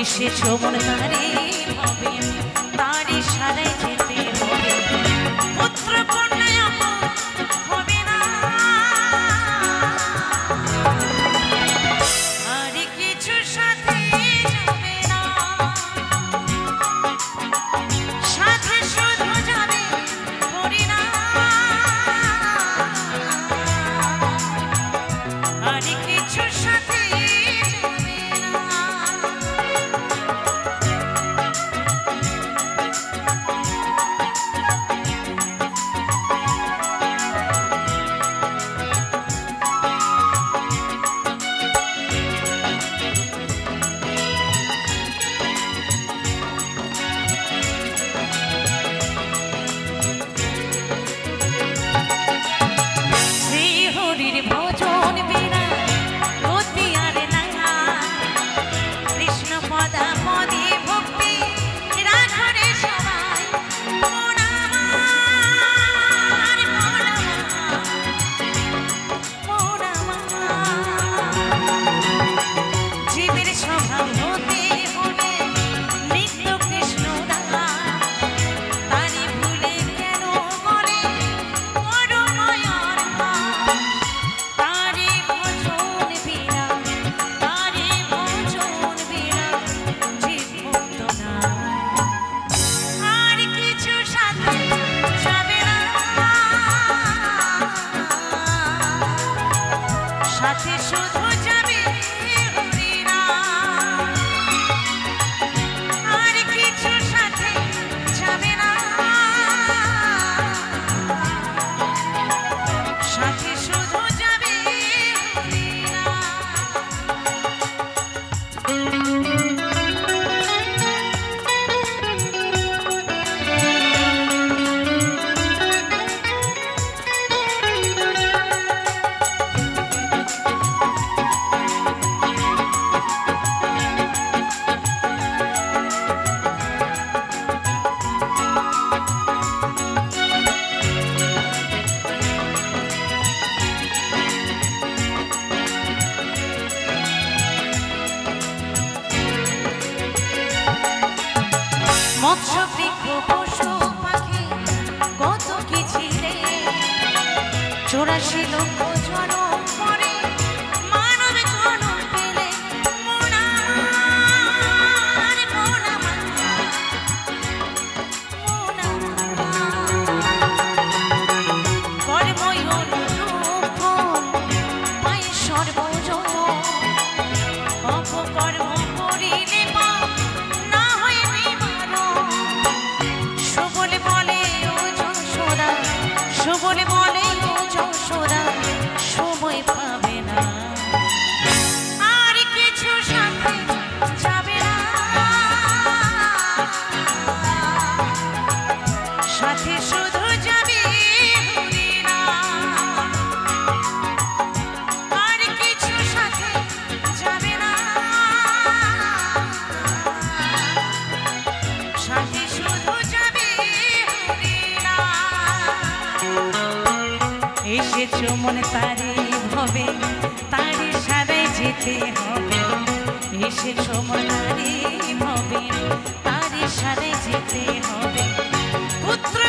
এসেছো মন তারে হবে তারি সারাই যেতে হবে পুত্র কন্যায় হবে না আর কিছু সাথে যাবে না সাথে শুধু যাবে হরি না আর কিছু সাথে সাথে শুধু যাবে হরি না আর কিছু সাথে যাবে না সাথে শুধু যাবে হরি না মৎস্য বৃক্ষ পশু পাখি কত কি ছিলে 84 লক্ষ জন্ম পরে মানব জন্ম পেলে কর্মই অনুরূপ পাই সর্বজন অপকর্ম করিলে বলে বলে যশোদা সময় পাবে না আর কিছু সাথে যাবে না সাথে শুধু যাবে হরি না আর কিছু সাথে যাবে না সাথে শুধু যাবে হরি না এসেছো মন তারে হবে তারে সারাই যেতে হবে এসেছো মন তারে হবে তারে সারাই যেতে হবে পুত্র